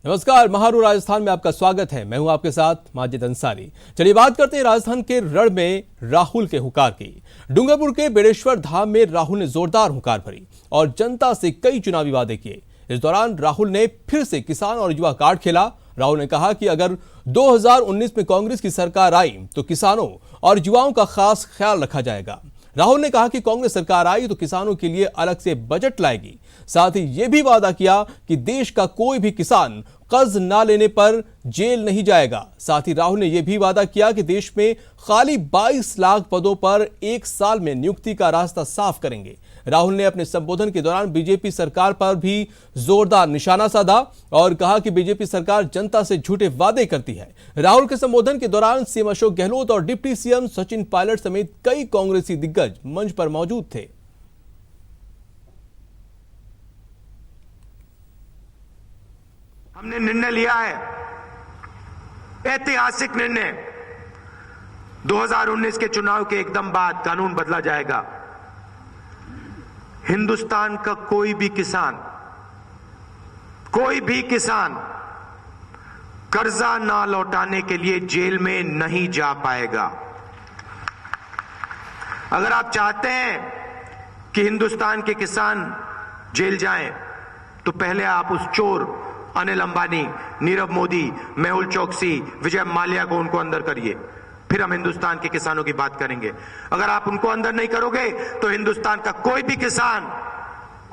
नमस्कार, महारू राजस्थान में आपका स्वागत है। मैं हूं आपके साथ माजिद अंसारी। चलिए बात करते हैं राजस्थान के रण में राहुल के हुंकार की। डूंगरपुर के बेड़ेश्वर धाम में राहुल ने जोरदार हुंकार भरी और जनता से कई चुनावी वादे किए। इस दौरान राहुल ने फिर से किसान और युवा कार्ड खेला। राहुल ने कहा कि अगर 2019 में कांग्रेस की सरकार आई तो किसानों और युवाओं का खास ख्याल रखा जाएगा। राहुल ने कहा कि कांग्रेस सरकार आई तो किसानों के लिए अलग से बजट लाएगी। साथ ही यह भी वादा किया कि देश का कोई भी किसान कर्ज ना लेने पर जेल नहीं जाएगा। साथ ही राहुल ने यह भी वादा किया कि देश में खाली 22 लाख पदों पर एक साल में नियुक्ति का रास्ता साफ करेंगे। राहुल ने अपने संबोधन के दौरान बीजेपी सरकार पर भी जोरदार निशाना साधा और कहा कि बीजेपी सरकार जनता से झूठे वादे करती है। राहुल के संबोधन के दौरान सीएम अशोक गहलोत और डिप्टी सीएम सचिन पायलट समेत कई कांग्रेसी दिग्गज मंच पर मौजूद थे। हमने निर्णय लिया है, ऐतिहासिक निर्णय। 2019 के चुनाव के एकदम बाद कानून बदला जाएगा। हिंदुस्तान का कोई भी किसान कर्जा ना लौटाने के लिए जेल में नहीं जा पाएगा। अगर आप चाहते हैं कि हिंदुस्तान के किसान जेल जाएं, तो पहले आप उस चोर अनिल अंबानी, नीरव मोदी, मेहुल चोकसी, विजय माल्या को उनको अंदर करिए, फिर हम हिंदुस्तान के किसानों की बात करेंगे। अगर आप उनको अंदर नहीं करोगे तो हिंदुस्तान का कोई भी किसान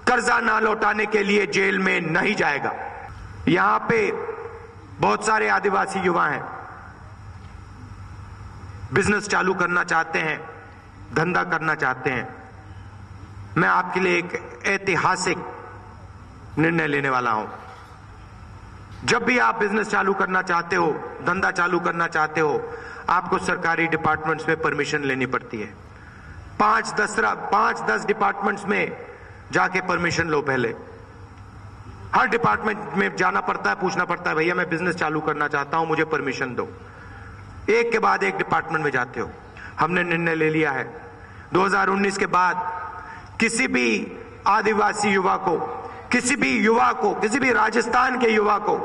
कर्जा ना लौटाने के लिए जेल में नहीं जाएगा। यहां पे बहुत सारे आदिवासी युवा हैं, बिजनेस चालू करना चाहते हैं, धंधा करना चाहते हैं। मैं आपके लिए एक ऐतिहासिक निर्णय लेने वाला हूं। जब भी आप बिजनेस चालू करना चाहते हो, धंधा चालू करना चाहते हो, आपको सरकारी डिपार्टमेंट्स में परमिशन लेनी पड़ती है। 5-10 डिपार्टमेंट्स में जाके परमिशन लो। पहले हर डिपार्टमेंट में जाना पड़ता है, पूछना पड़ता है, भैया मैं बिजनेस चालू करना चाहता हूं, मुझे परमिशन दो। एक के बाद एक डिपार्टमेंट में जाते हो। हमने निर्णय ले लिया है 2019 के बाद किसी भी आदिवासी युवा को, किसी भी राजस्थान के युवा को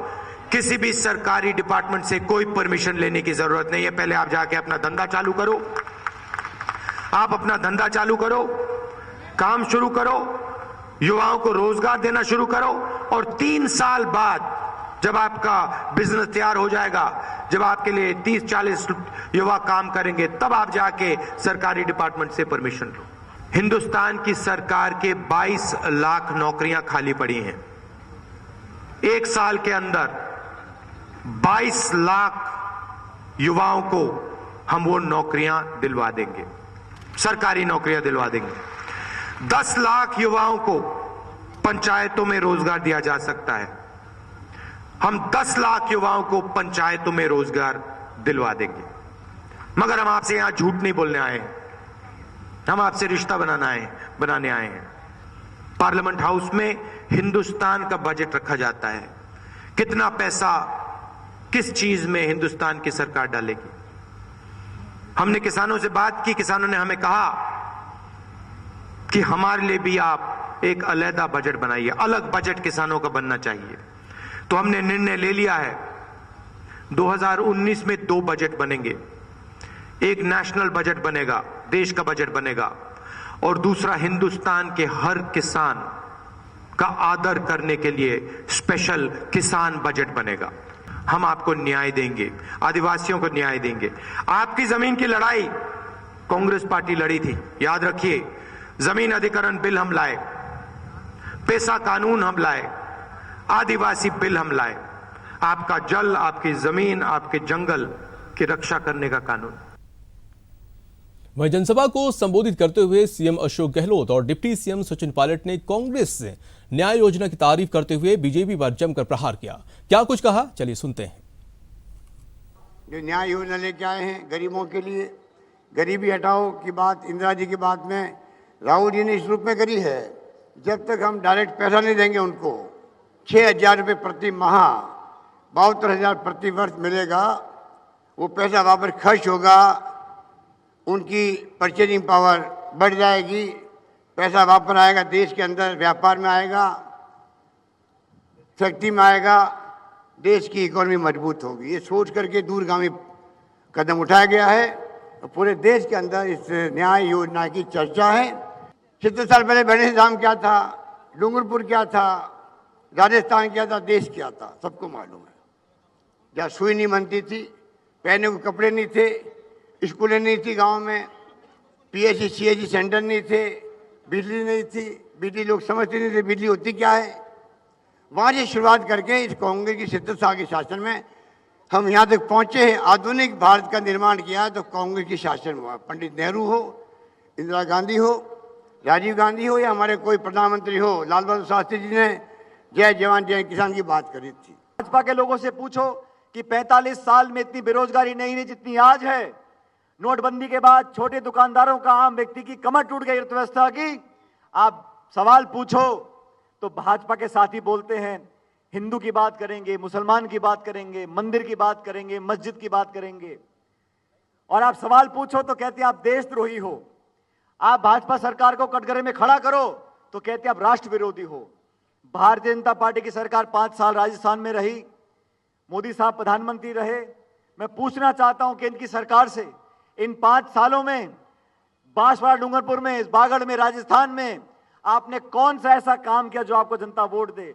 किसी भी सरकारी डिपार्टमेंट से कोई परमिशन लेने की जरूरत नहीं है। पहले आप जाके अपना धंधा चालू करो, काम शुरू करो, युवाओं को रोजगार देना शुरू करो, और 3 साल बाद जब आपका बिजनेस तैयार हो जाएगा, जब आपके लिए 30-40 युवा काम करेंगे, तब आप जाके सरकारी डिपार्टमेंट से परमिशन लो। हिंदुस्तान की सरकार के 22 लाख नौकरियां खाली पड़ी हैं। एक साल के अंदर 22 लाख युवाओं को हम वो नौकरियां दिलवा देंगे, सरकारी नौकरियां दिलवा देंगे। 10 लाख युवाओं को पंचायतों में रोजगार दिया जा सकता है। हम 10 लाख युवाओं को पंचायतों में रोजगार दिलवा देंगे। मगर हम आपसे यहां झूठ नहीं बोलने आए हैं, हम आपसे रिश्ता बनाने आए हैं। पार्लियामेंट हाउस में हिंदुस्तान का बजट रखा जाता है, कितना पैसा किस चीज में हिंदुस्तान की सरकार डालेगी। हमने किसानों से बात की, किसानों ने हमें कहा कि हमारे लिए भी आप एक अलग बजट बनाइए, अलग बजट किसानों का बनना चाहिए। तो हमने निर्णय ले लिया है 2019 में 2 बजट बनेंगे। एक नेशनल बजट बनेगा, देश का बजट बनेगा, और दूसरा हिंदुस्तान के हर किसान का आदर करने के लिए स्पेशल किसान बजट बनेगा। हम आपको न्याय देंगे, आदिवासियों को न्याय देंगे। आपकी जमीन की लड़ाई कांग्रेस पार्टी लड़ी थी, याद रखिए। जमीन अधिकरण बिल हम लाए, पेसा कानून हम लाए, आदिवासी बिल हम लाए, आपका जल, आपकी जमीन, आपके जंगल की रक्षा करने का कानून। वहीं जनसभा को संबोधित करते हुए सीएम अशोक गहलोत और डिप्टी सीएम सचिन पायलट ने कांग्रेस से न्याय योजना की तारीफ करते हुए बीजेपी पर जमकर प्रहार किया। क्या कुछ कहा, चलिए सुनते हैं। जो न्याय योजना लेके आए हैं गरीबों के लिए, गरीबी हटाओ की बात इंदिरा जी की बात में राहुल जी ने इस रूप में करी है, जब तक हम डायरेक्ट पैसा नहीं देंगे उनको 6,000 रुपये प्रति माह, 72,000 प्रति वर्ष मिलेगा, वो पैसा वापस खर्च होगा, उनकी परचेजिंग पावर बढ़ जाएगी, पैसा वापस आएगा, देश के अंदर व्यापार में आएगा, फैक्ट्री में आएगा, देश की इकोनॉमी मजबूत होगी। ये सोच करके दूरगामी कदम उठाया गया है और पूरे देश के अंदर इस न्याय योजना की चर्चा है। 70 साल पहले बेड़े धाम क्या था, डूंगरपुर क्या था, राजस्थान क्या था, देश क्या था, सबको मालूम है। जहाँ सुई नहीं बनती थी, पहने को कपड़े नहीं थे, स्कूलें नहीं थी गांव में, पीएचसी सीएचसी सेंटर नहीं थे, बिजली नहीं थी, बिजली लोग समझते नहीं थे बिजली होती क्या है। वहाँ से शुरुआत करके इस कांग्रेस की 70 साल के शासन में हम यहाँ तक पहुँचे हैं। आधुनिक भारत का निर्माण किया है तो कांग्रेस की शासन हुआ। पंडित नेहरू हो, इंदिरा गांधी हो, राजीव गांधी हो या हमारे कोई प्रधानमंत्री हो, लाल बहादुर शास्त्री जी ने जय जवान जय किसान की बात करी थी। भाजपा के लोगों से पूछो कि 45 साल में इतनी बेरोजगारी नहीं रही जितनी आज है। नोटबंदी के बाद छोटे दुकानदारों का, आम व्यक्ति की कमर टूट गई अर्थव्यवस्था की। आप सवाल पूछो तो भाजपा के साथी बोलते हैं हिंदू की बात करेंगे, मुसलमान की बात करेंगे, मंदिर की बात करेंगे, मस्जिद की बात करेंगे। और आप सवाल पूछो तो कहते हैं आप देशद्रोही हो। आप भाजपा सरकार को कटघरे में खड़ा करो तो कहते हैं आप राष्ट्र विरोधी हो। भारतीय जनता पार्टी की सरकार 5 साल राजस्थान में रही, मोदी साहब प्रधानमंत्री रहे। मैं पूछना चाहता हूं कि इनकी सरकार से इन 5 सालों में बांसवाड़ा, डूंगरपुर में, बागड़ में, राजस्थान में आपने कौन सा ऐसा काम किया जो आपको जनता वोट दे।